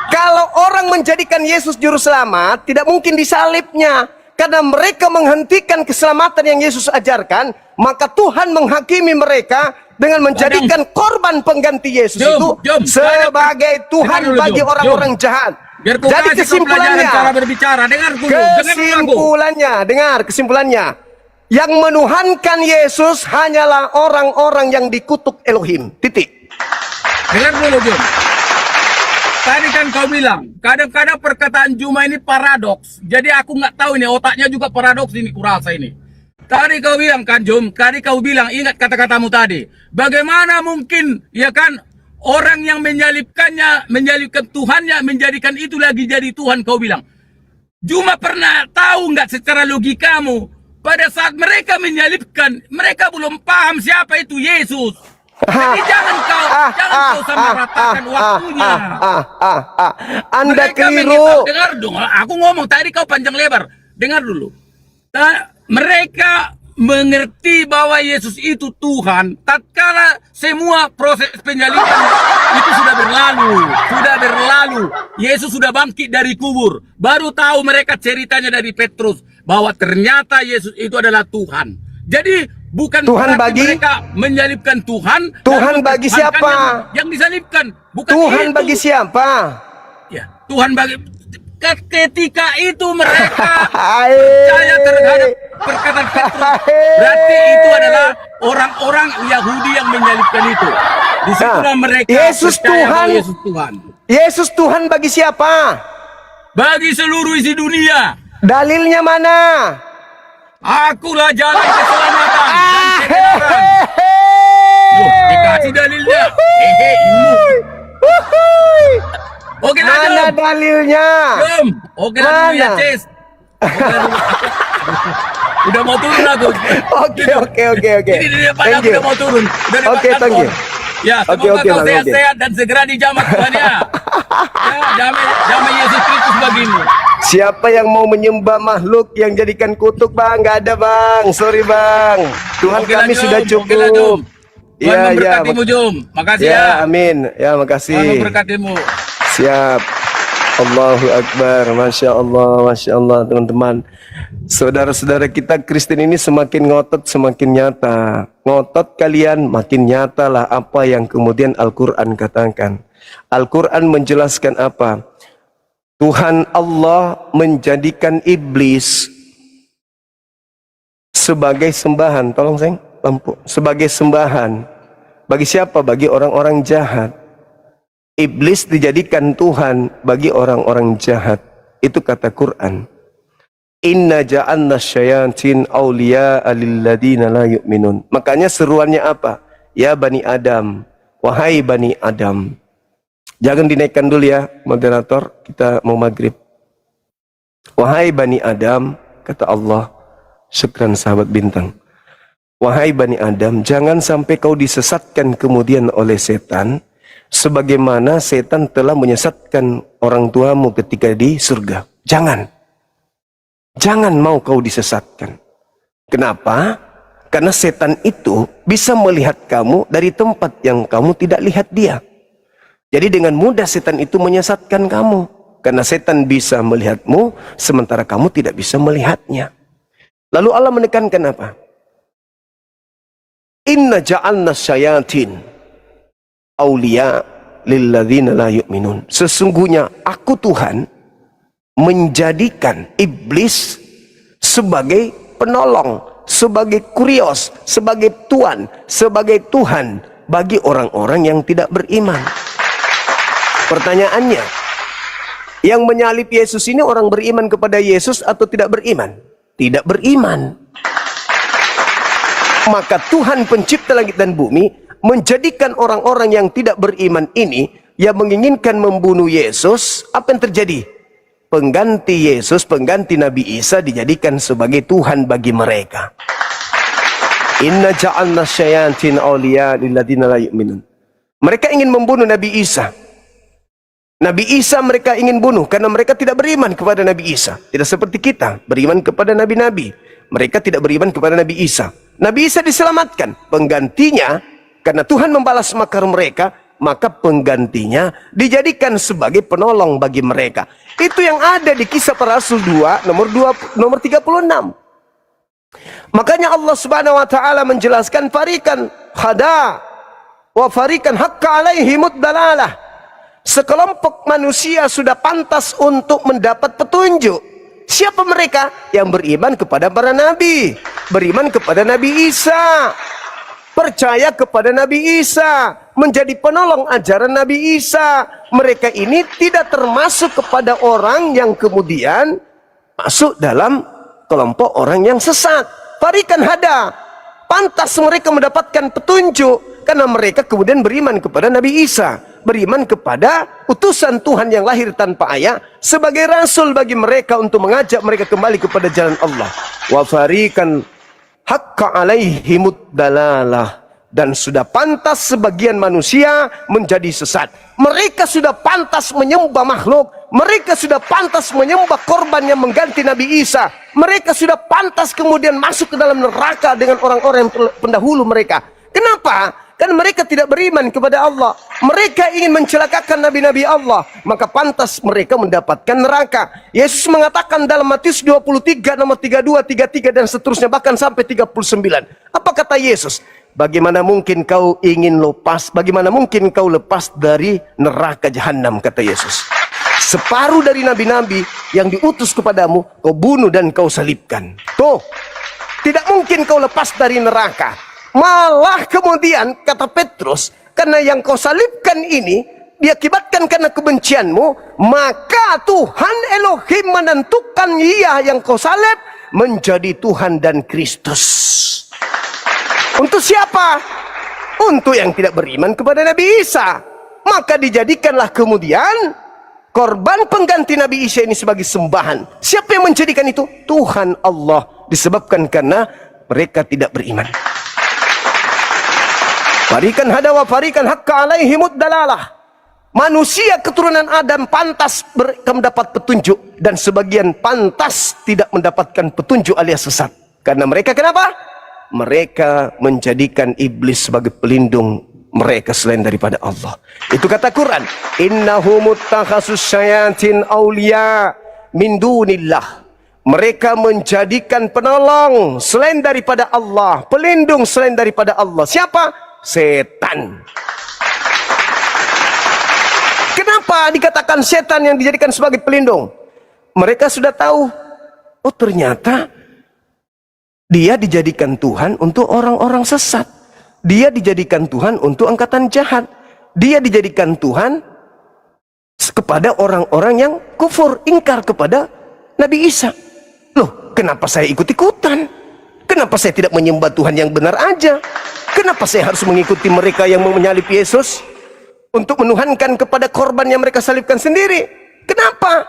Kalau orang menjadikan Yesus juru selamat, tidak mungkin disalibnya. Karena mereka menghentikan keselamatan yang Yesus ajarkan, maka Tuhan menghakimi mereka dengan menjadikan korban pengganti Yesus itu sebagai Tuhan bagi orang-orang jahat. Biar kau Jadi kasih kau pelajaran kesimpulannya, cara berbicara. Dengar dulu, kesimpulannya, yang menuhankan Yesus hanyalah orang-orang yang dikutuk Elohim. Titik. Dengar dulu, Jum. Tadi kan kau bilang, kadang-kadang perkataan Juma ini paradoks. Jadi aku nggak tahu ini, otaknya juga paradoks ini, kurasa ini. Tadi kau bilang kan, Jum, tadi kau bilang, ingat kata-katamu tadi. Bagaimana mungkin, ya kan, orang yang menyalibkannya, menyalibkan Tuhannya, menjadikan itu lagi jadi Tuhan, kau bilang. Juma pernah tahu nggak secara logikamu, pada saat mereka menyalibkan, mereka belum paham siapa itu Yesus. Jadi jangan kau samaratakan waktunya. Anda Mereka keliru. dengar dong, aku ngomong tadi kau panjang lebar. Dengar dulu. Mereka mengerti bahwa Yesus itu Tuhan tatkala semua proses penyaliban itu sudah berlalu. Yesus sudah bangkit dari kubur. Baru tahu mereka ceritanya dari Petrus bahwa ternyata Yesus itu adalah Tuhan. Jadi bukan Tuhan berarti bagi mereka menyalibkan Tuhan. Tuhan dan bagi mempertahankan siapa? Yang disalibkan bukan Tuhan itu. bagi siapa? Ya, Tuhan bagi ketika itu mereka Hai. percaya terhadap perkataan Petrus. Berarti itu adalah orang-orang Yahudi yang menyalibkan itu. Disitulah mereka Yesus percaya Tuhan. bahwa Yesus Tuhan. Yesus Tuhan bagi siapa? Bagi seluruh isi dunia. Dalilnya mana? Akulah jalan keselamatan dan kebenaran. Loh, dikasih dalilnya. Oke lah, Mana Jom. dalilnya? Jom. Oke lah dulu ya, Mana? Cis. Oke lah dulu. Udah mau turun aku. Oke. Ini di depan Thank aku you. udah mau turun. Udah di Oke, depan thank you. kantor. Ya, Oke, semoga kau Bang, sehat-sehat dan segera dijamah Tuhan ya. Ya, damai Yesus Kristus bagimu. Siapa yang mau menyembah makhluk yang jadikan kutuk, Bang? Gak ada, Bang. Sorry, Bang. Tuhan Oke lah, kami Jom. sudah Oke lah, Jom. cukup. Tuhan Ya, memberkatimu, Jom. Makasih ya. ya. Amin. Ya, Tuhan makasih. memberkatimu. Siap. Allahu Akbar. Masya Allah, teman-teman. Saudara-saudara kita Kristen ini semakin ngotot, semakin nyata. Ngotot kalian, makin nyatalah apa yang kemudian Al-Quran katakan. Al-Quran menjelaskan apa? Tuhan Allah menjadikan iblis sebagai sembahan. Tolong sayang, lampu. Sebagai sembahan. Bagi siapa? Bagi orang-orang jahat. Iblis dijadikan Tuhan bagi orang-orang jahat. Itu kata Quran. Inna ja'alna syayatin awliya'a lilladina la yu'minun. Makanya seruannya apa? Ya Bani Adam, wahai Bani Adam. Jangan dinaikkan dulu ya moderator, kita mau maghrib. Wahai Bani Adam, kata Allah. Syukran sahabat bintang. Wahai Bani Adam, jangan sampai kau disesatkan kemudian oleh setan, sebagaimana setan telah menyesatkan orang tuamu ketika di surga. Jangan mau kau disesatkan. Kenapa? Karena setan itu bisa melihat kamu dari tempat yang kamu tidak lihat dia. Jadi dengan mudah setan itu menyesatkan kamu. Karena setan bisa melihatmu, sementara kamu tidak bisa melihatnya. Lalu Allah menekankan apa? Inna ja'alna syayatin awliya lilladzina la yu'minun. Sesungguhnya aku Tuhan menjadikan iblis sebagai penolong, sebagai kurios, sebagai tuan, sebagai Tuhan bagi orang-orang yang tidak beriman. Pertanyaannya, yang menyalib Yesus ini orang beriman kepada Yesus atau tidak beriman? Tidak beriman. Maka Tuhan pencipta langit dan bumi menjadikan orang-orang yang tidak beriman ini yang menginginkan membunuh Yesus. Apa yang terjadi? Pengganti Yesus, pengganti Nabi Isa dijadikan sebagai Tuhan bagi mereka. Inna ja'alna syayatin awliya lilladzina la yu'minun. Mereka ingin membunuh Nabi Isa. Nabi Isa mereka ingin bunuh karena mereka tidak beriman kepada Nabi Isa. Tidak seperti kita, beriman kepada nabi-nabi. Mereka tidak beriman kepada Nabi Isa. Nabi Isa diselamatkan. Penggantinya, karena Tuhan membalas makar mereka, maka penggantinya dijadikan sebagai penolong bagi mereka. Itu yang ada di Kisah Para Rasul 2 nomor 36. Makanya Allah Subhanahu wa taala menjelaskan farikan hada wa farikan hakka alaihimud dalalah. Sekelompok manusia sudah pantas untuk mendapat petunjuk. Siapa mereka? Yang beriman kepada para nabi, beriman kepada Nabi Isa, percaya kepada Nabi Isa, menjadi penolong ajaran Nabi Isa. Mereka ini tidak termasuk kepada orang yang kemudian masuk dalam kelompok orang yang sesat. Farikan hada, pantas mereka mendapatkan petunjuk karena mereka kemudian beriman kepada Nabi Isa, beriman kepada utusan Tuhan yang lahir tanpa ayah sebagai rasul bagi mereka untuk mengajak mereka kembali kepada jalan Allah. Wa farikan hakka alaihimud dalalah. dan sudah pantas sebagian manusia menjadi sesat. Mereka sudah pantas menyembah makhluk, mereka sudah pantas menyembah korban yang mengganti Nabi Isa, mereka sudah pantas kemudian masuk ke dalam neraka dengan orang-orang yang pendahulu mereka. Kenapa? Karena mereka tidak beriman kepada Allah, mereka ingin mencelakakan nabi-nabi Allah, maka pantas mereka mendapatkan neraka. Yesus mengatakan dalam Matius 23 nomor 32, 33 dan seterusnya, bahkan sampai 39. Apa kata Yesus? Bagaimana mungkin kau ingin lepas, bagaimana mungkin kau lepas dari neraka jahanam, kata Yesus. Separuh dari nabi-nabi yang diutus kepadamu kau bunuh dan kau salibkan. Tuh, tidak mungkin kau lepas dari neraka. Malah kemudian kata Petrus, karena yang kau salibkan ini diakibatkan karena kebencianmu, maka Tuhan Elohim menentukan ia yang kau salib menjadi Tuhan dan Kristus. Untuk siapa? Untuk yang tidak beriman kepada Nabi Isa. Maka dijadikanlah kemudian korban pengganti Nabi Isa ini sebagai sembahan. Siapa yang menjadikan itu? Tuhan Allah. Disebabkan karena mereka tidak beriman. Farikan hadawa farikan hakka alaihimud dalalah. Manusia keturunan Adam pantas mendapat petunjuk, dan sebagian pantas tidak mendapatkan petunjuk alias sesat. Karena mereka kenapa? Mereka menjadikan iblis sebagai pelindung mereka selain daripada Allah. Itu kata Quran, innahum muttakhasus syayatin auliya min dunillah. Mereka menjadikan penolong selain daripada Allah, pelindung selain daripada Allah. Siapa? Setan. Kenapa dikatakan setan yang dijadikan sebagai pelindung? Mereka sudah tahu, oh ternyata dia dijadikan Tuhan untuk orang-orang sesat. Dia dijadikan Tuhan untuk angkatan jahat. Dia dijadikan Tuhan kepada orang-orang yang kufur, ingkar kepada Nabi Isa. Loh, kenapa saya ikut-ikutan? Kenapa saya tidak menyembah Tuhan yang benar aja? Kenapa saya harus mengikuti mereka yang mau menyalib Yesus untuk menuhankan kepada korban yang mereka salibkan sendiri? Kenapa?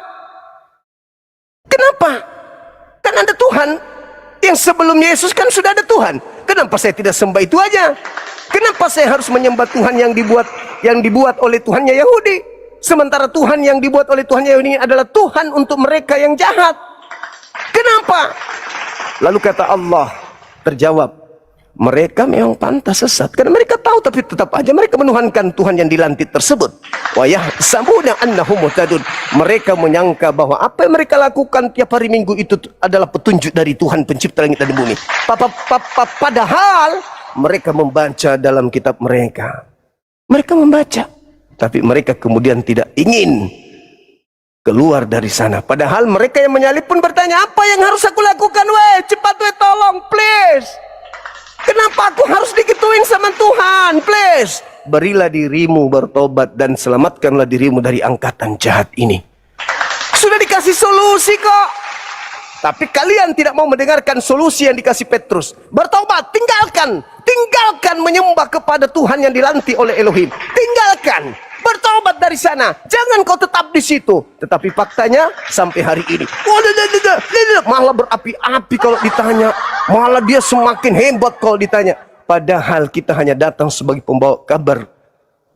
Kenapa? Kan ada Tuhan yang sebelum Yesus, kan sudah ada Tuhan. Kenapa saya tidak sembah itu aja? Kenapa saya harus menyembah Tuhan yang dibuat oleh Tuhannya Yahudi? Sementara Tuhan yang dibuat oleh Tuhan Yahudi adalah Tuhan untuk mereka yang jahat. Kenapa? Lalu kata Allah, terjawab, mereka memang pantas sesat karena mereka tahu, tapi tetap aja mereka menuhankan Tuhan yang dilantik tersebut. Wa yahsabuna annahum muhtadun. Mereka menyangka bahwa apa yang mereka lakukan tiap hari Minggu itu adalah petunjuk dari Tuhan pencipta langit dan bumi. Padahal mereka membaca dalam kitab mereka. Mereka membaca, tapi mereka kemudian tidak ingin keluar dari sana. Padahal mereka yang menyalib pun bertanya, apa yang harus aku lakukan? Cepat tolong, please. Kenapa aku harus digituin sama Tuhan? Please, berilah dirimu bertobat dan selamatkanlah dirimu dari angkatan jahat ini. Sudah dikasih solusi kok, tapi kalian tidak mau mendengarkan solusi yang dikasih Petrus. Bertobat, tinggalkan menyembah kepada Tuhan yang dilantik oleh Elohim. Tinggalkan, bertobat dari sana. Jangan kau tetap di situ. Tetapi faktanya sampai hari ini, malah berapi-api kalau ditanya. Malah dia semakin hebat kalau ditanya. Padahal kita hanya datang sebagai pembawa kabar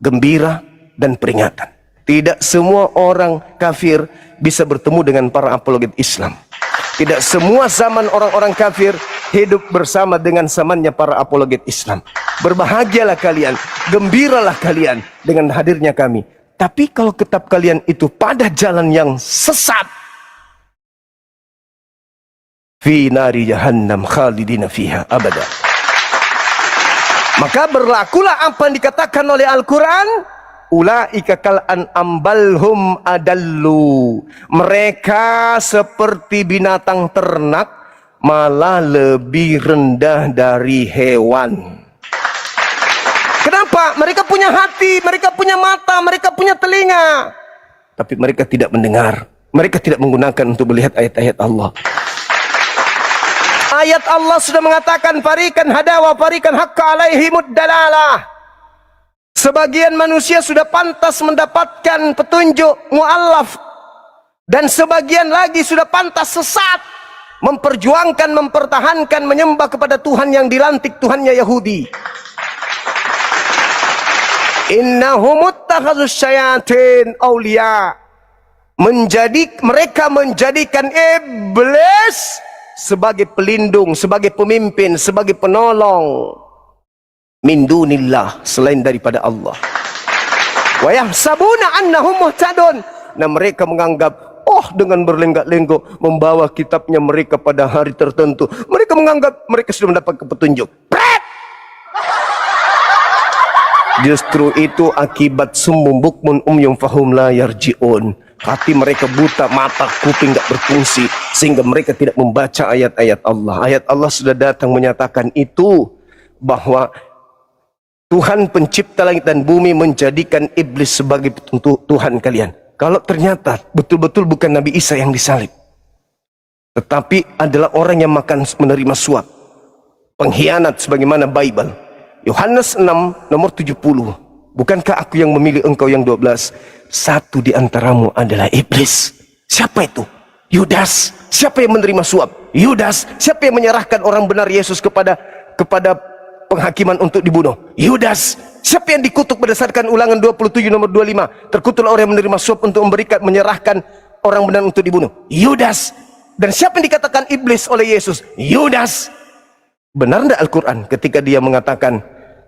gembira dan peringatan. Tidak semua orang kafir bisa bertemu dengan para apologet Islam. Tidak semua zaman orang-orang kafir hidup bersama dengan zamannya para apologet Islam. Berbahagialah kalian, gembiralah kalian dengan hadirnya kami. Tapi kalau tetap kalian itu pada jalan yang sesat, fi nari jahannam khalidina fiha abada. Maka berlakulah apa yang dikatakan oleh Al-Quran, ulaika kal an'am balhum adallu. Mereka seperti binatang ternak, malah lebih rendah dari hewan. Kenapa? Mereka punya hati, mereka punya mata, mereka punya telinga, tapi mereka tidak mendengar. Mereka tidak menggunakan untuk melihat ayat-ayat Allah. Ayat Allah sudah mengatakan, farikan hadawa farikan hakka alaihimud dalalah. Sebagian manusia sudah pantas mendapatkan petunjuk mu'allaf, dan sebagian lagi sudah pantas sesat, memperjuangkan, mempertahankan, menyembah kepada Tuhan yang dilantik, Tuhannya Yahudi. Innahum ittakhadzus syayatin auliya. Mereka menjadikan iblis sebagai pelindung, sebagai pemimpin, sebagai penolong min dunillah, selain daripada Allah. Wa yahsabuna annahum muhtadun. Nah, mereka menganggap, oh, dengan berlenggak-lenggok membawa kitabnya mereka pada hari tertentu, mereka menganggap mereka sudah mendapat petunjuk. Justru itu akibat summum bukmun umyum fahum la yarji'un. Hati mereka buta, mata kuping tidak berfungsi, sehingga mereka tidak membaca ayat-ayat Allah. Ayat Allah sudah datang menyatakan itu, bahwa Tuhan pencipta langit dan bumi menjadikan iblis sebagai Tuhan kalian. Kalau ternyata betul-betul bukan Nabi Isa yang disalib, tetapi adalah orang yang menerima suap, pengkhianat sebagaimana Bible. Yohanes 6 nomor 70. Bukankah aku yang memilih engkau yang 12? Satu di antaramu adalah iblis. Siapa itu? Yudas. Siapa yang menerima suap? Yudas. Siapa yang menyerahkan orang benar Yesus kepada penghakiman untuk dibunuh? Yudas. Siapa yang dikutuk berdasarkan Ulangan 27 nomor 25? Terkutuklah orang yang menerima suap untuk menyerahkan orang benar untuk dibunuh. Yudas. Dan siapa yang dikatakan iblis oleh Yesus? Yudas. Benar tidak Al-Quran ketika dia mengatakan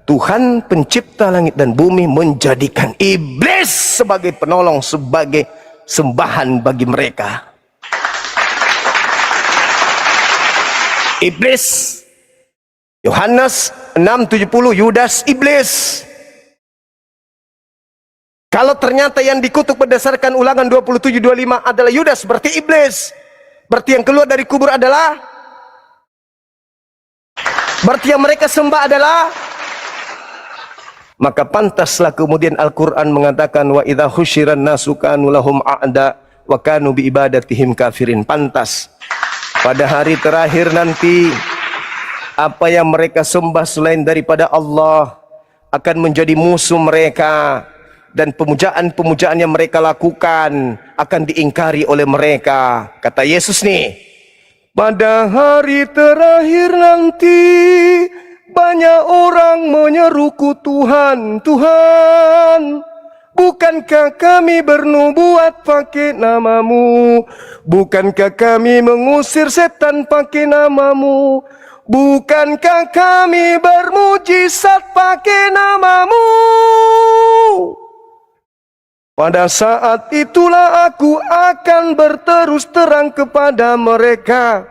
Tuhan pencipta langit dan bumi menjadikan iblis sebagai penolong, sebagai sembahan bagi mereka? Iblis. Yohanes 6:70, Yudas iblis. Kalau ternyata yang dikutuk berdasarkan Ulangan 27:25 adalah Yudas, berarti iblis. Berarti yang keluar dari kubur adalah, berarti yang mereka sembah adalah, maka pantaslah kemudian Al-Quran mengatakan wa idza husyiran nasu kanu lahum a'da wa kanu bi ibadatihim kafirin. Pantas pada hari terakhir nanti apa yang mereka sembah selain daripada Allah akan menjadi musuh mereka, dan pemujaan-pemujaan yang mereka lakukan akan diingkari oleh mereka. Kata Yesus nih, pada hari terakhir nanti banyak orang menyeruku, Tuhan, Tuhan, bukankah kami bernubuat pakai namamu? Bukankah kami mengusir setan pakai namamu? Bukankah kami bermujizat pakai namamu? Pada saat itulah aku akan berterus terang kepada mereka,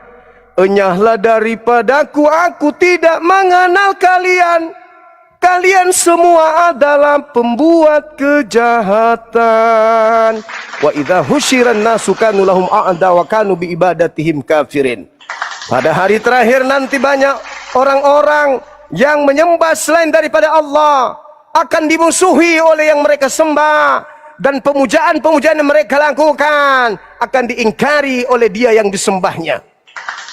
enyahlah daripadaku, aku tidak mengenal kalian. Kalian semua adalah pembuat kejahatan. Wa idza husyiran nasu kanu lahum a'da wa kanu bi ibadatihim kafirin. Pada hari terakhir nanti banyak orang-orang yang menyembah selain daripada Allah akan dimusuhi oleh yang mereka sembah, dan pemujaan-pemujaan yang mereka lakukan akan diingkari oleh dia yang disembahnya.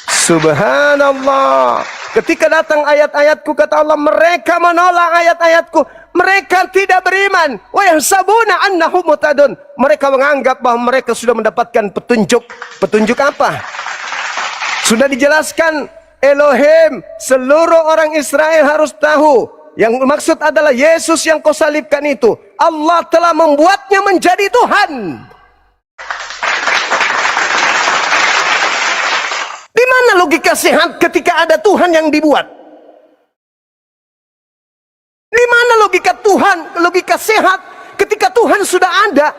Subhanallah. Ketika datang ayat-ayatku, kata Allah, mereka menolak ayat-ayatku. Mereka tidak beriman. Wa yahsabuna annahum muhtadun. Mereka menganggap bahwa mereka sudah mendapatkan petunjuk. Petunjuk apa? Sudah dijelaskan Elohim. Seluruh orang Israel harus tahu. Yang maksud adalah Yesus yang kau salibkan itu, Allah telah membuatnya menjadi Tuhan. Di mana logika sehat ketika ada Tuhan yang dibuat? Di mana logika Tuhan, logika sehat ketika Tuhan sudah ada,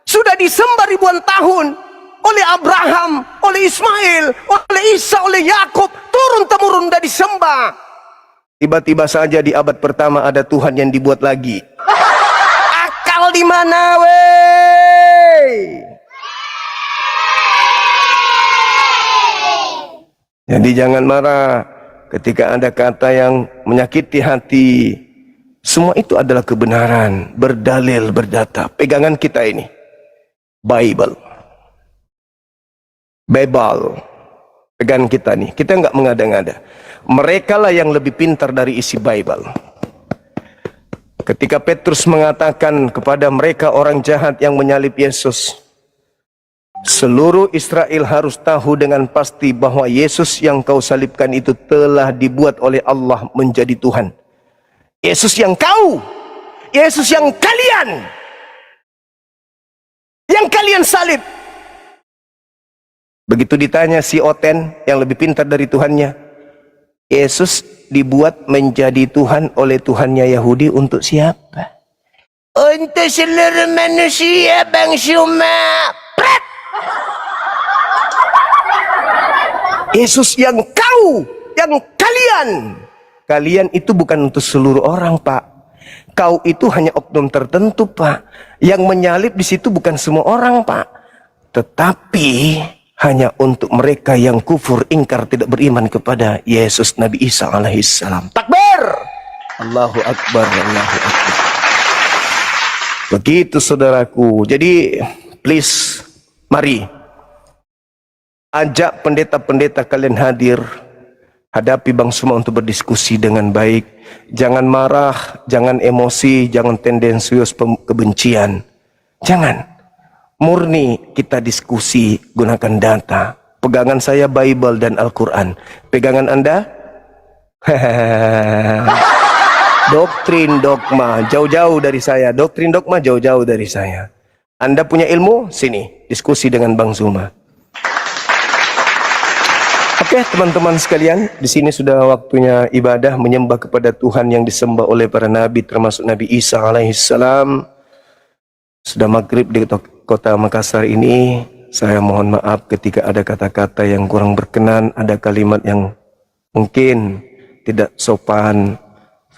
sudah disembah ribuan tahun oleh Abraham, oleh Ismail, oleh Isa, oleh Yakub, turun-temurun sudah disembah. Tiba-tiba saja di abad pertama ada Tuhan yang dibuat lagi. Akal di mana, wey? Jadi jangan marah ketika ada kata yang menyakiti hati. Semua itu adalah kebenaran, berdalil, berdata. Pegangan kita ini Bible. Pegangan kita nih, kita nggak mengada-ngada. Mereka lah yang lebih pintar dari isi Bible. Ketika Petrus mengatakan kepada mereka orang jahat yang menyalib Yesus, seluruh Israel harus tahu dengan pasti bahwa Yesus yang kau salibkan itu telah dibuat oleh Allah menjadi Tuhan. Yesus yang kau Yesus yang kalian salib. Begitu ditanya si Oten yang lebih pintar dari Tuhannya, Yesus dibuat menjadi Tuhan oleh Tuhannya Yahudi untuk siapa? Untuk seluruh manusia, Bang Syuma. Pret! Yesus yang kalian itu bukan untuk seluruh orang, Pak. Kau itu hanya oknum tertentu, Pak. Yang menyalib di situ bukan semua orang, Pak. Tetapi hanya untuk mereka yang kufur, ingkar, tidak beriman kepada Yesus Nabi Isa alaihissalam. Takbir! Allahu Akbar, Allahu Akbar. Begitu saudaraku. Jadi please, mari ajak pendeta-pendeta kalian hadir. Hadapi Bang Suma untuk berdiskusi dengan baik. Jangan marah, jangan emosi, jangan tendensius kebencian. Jangan. Murni kita diskusi, gunakan data. Pegangan saya Bible dan Al-Quran. Pegangan Anda? Doktrin dogma, jauh-jauh dari saya. Doktrin dogma, jauh-jauh dari saya. Anda punya ilmu? Sini, diskusi dengan Bang Zuma. Oke, teman-teman sekalian, di sini sudah waktunya ibadah menyembah kepada Tuhan yang disembah oleh para nabi, termasuk Nabi Isa alaihissalam. Sudah maghrib di kota Makassar ini. Saya mohon maaf ketika ada kata-kata yang kurang berkenan, ada kalimat yang mungkin tidak sopan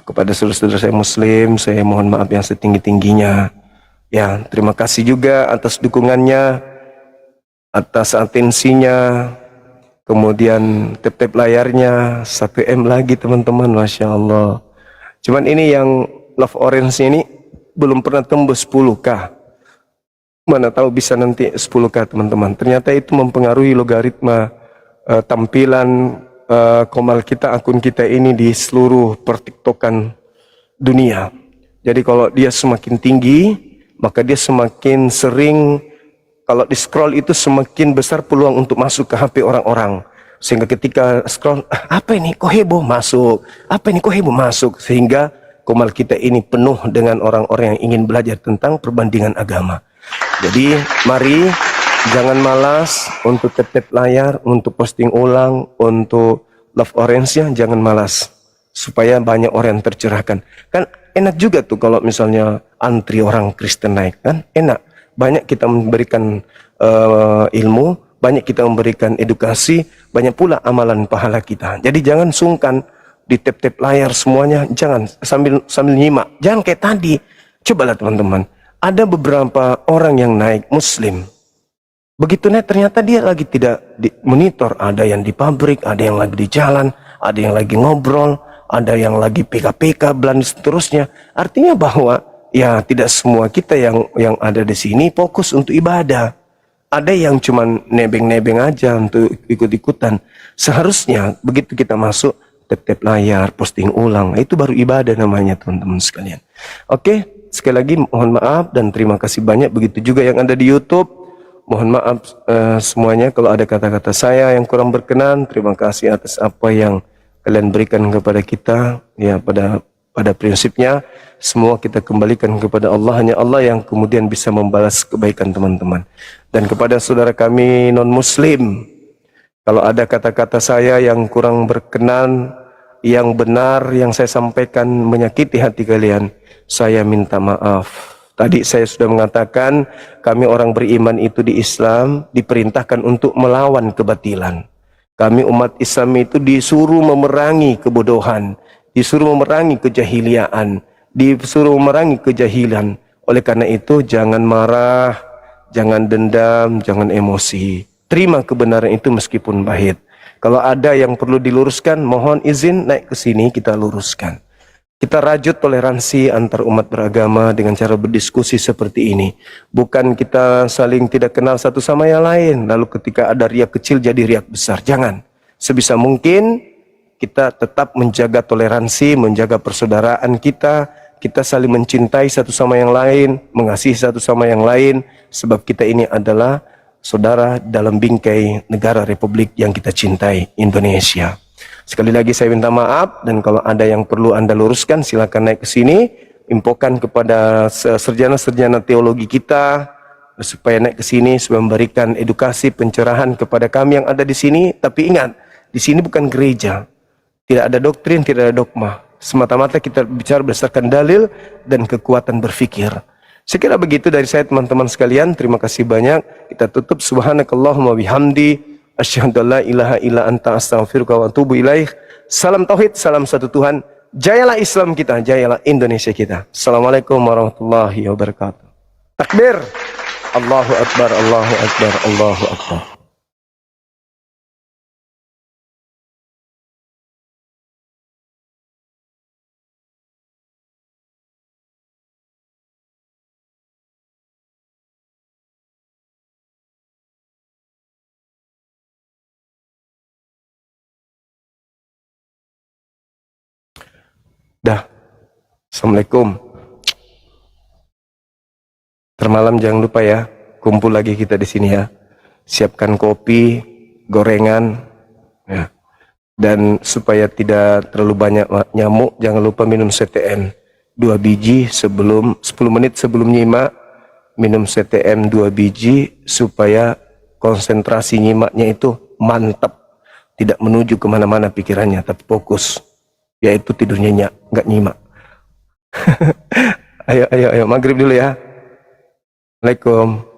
kepada saudara-saudara saya Muslim. Saya mohon maaf yang setinggi-tingginya. Ya, terima kasih juga atas dukungannya, atas atensinya. Kemudian tap-tap layarnya 1M lagi teman-teman, Masya Allah. Cuman ini yang Love Orange ini belum pernah tembus 10K. Mana tahu bisa nanti 10K teman-teman. Ternyata itu mempengaruhi logaritma tampilan komal kita, akun kita ini di seluruh pertiktokan dunia. Jadi kalau dia semakin tinggi, maka dia semakin sering. Kalau di scroll itu semakin besar peluang untuk masuk ke HP orang-orang. Sehingga ketika scroll, apa ini kok heboh masuk, apa ini kok heboh masuk. Sehingga komal kita ini penuh dengan orang-orang yang ingin belajar tentang perbandingan agama. Jadi mari jangan malas untuk tap-tap layar, untuk posting ulang, untuk Love Orange-nya jangan malas. Supaya banyak orang yang tercerahkan. Kan enak juga tuh kalau misalnya antri orang Kristen naik, kan enak. Banyak kita memberikan ilmu, banyak kita memberikan edukasi, banyak pula amalan pahala kita. Jadi jangan sungkan di tap-tap layar semuanya, jangan sambil nyimak. Jangan kayak tadi. Cobalah teman-teman, ada beberapa orang yang naik Muslim. Begitu naik ternyata dia lagi tidak monitor. Ada yang di pabrik, ada yang lagi di jalan, ada yang lagi ngobrol, ada yang lagi PK-PK, dan seterusnya. Artinya bahwa ya tidak semua kita yang ada di sini fokus untuk ibadah. Ada yang cuman nebeng-nebeng aja untuk ikut-ikutan. Seharusnya begitu kita masuk tap-tap layar, posting ulang, itu baru ibadah namanya teman-teman sekalian. Oke, sekali lagi mohon maaf dan terima kasih banyak. Begitu juga yang ada di YouTube. Mohon maaf semuanya kalau ada kata-kata saya yang kurang berkenan. Terima kasih atas apa yang kalian berikan kepada kita. Ya, pada prinsipnya semua kita kembalikan kepada Allah. Hanya Allah yang kemudian bisa membalas kebaikan teman-teman. Dan kepada saudara kami non-muslim, kalau ada kata-kata saya yang kurang berkenan, yang benar, yang saya sampaikan menyakiti hati kalian, saya minta maaf. Tadi saya sudah mengatakan, kami orang beriman itu di Islam diperintahkan untuk melawan kebatilan. Kami umat Islam itu disuruh memerangi kebodohan, disuruh memerangi kejahiliaan, disuruh memerangi kejahilan. Oleh karena itu jangan marah, jangan dendam, jangan emosi. Terima kebenaran itu meskipun pahit. Kalau ada yang perlu diluruskan, mohon izin naik ke sini kita luruskan. Kita rajut toleransi antar umat beragama dengan cara berdiskusi seperti ini. Bukan kita saling tidak kenal satu sama yang lain, lalu ketika ada riak kecil jadi riak besar. Jangan. Sebisa mungkin kita tetap menjaga toleransi, menjaga persaudaraan kita. Kita saling mencintai satu sama yang lain, mengasihi satu sama yang lain. Sebab kita ini adalah saudara dalam bingkai negara Republik yang kita cintai, Indonesia. Sekali lagi saya minta maaf, dan kalau ada yang perlu Anda luruskan silakan naik ke sini. infokan kepada sarjana-sarjana teologi kita supaya naik ke sini supaya memberikan edukasi pencerahan kepada kami yang ada di sini. Tapi ingat, di sini bukan gereja, tidak ada doktrin, tidak ada dogma. Semata-mata kita bicara berdasarkan dalil dan kekuatan berfikir. Sekira begitu dari saya teman-teman sekalian. Terima kasih banyak. Kita tutup subhanakallahumma bihamdi asyhadu an la ilaha illa anta astaghfiruka wa atubu ilaik. Salam tauhid, salam satu Tuhan. Jayalah Islam kita, jayalah Indonesia kita. Assalamualaikum warahmatullahi wabarakatuh. Takbir. Allahu akbar, Allahu akbar, Allahu akbar. Dah. Assalamualaikum. Termalam jangan lupa ya, kumpul lagi kita di sini ya. Siapkan kopi, gorengan, ya. Dan supaya tidak terlalu banyak nyamuk, jangan lupa minum CTN 2 biji sebelum 10 menit sebelum nyimak. Minum CTN 2 biji supaya konsentrasi nyimaknya itu mantap, tidak menuju kemana-mana pikirannya, tapi fokus. Yaitu tidur nyenyak, nggak nyimak. Ayo, maghrib dulu ya. Assalamualaikum.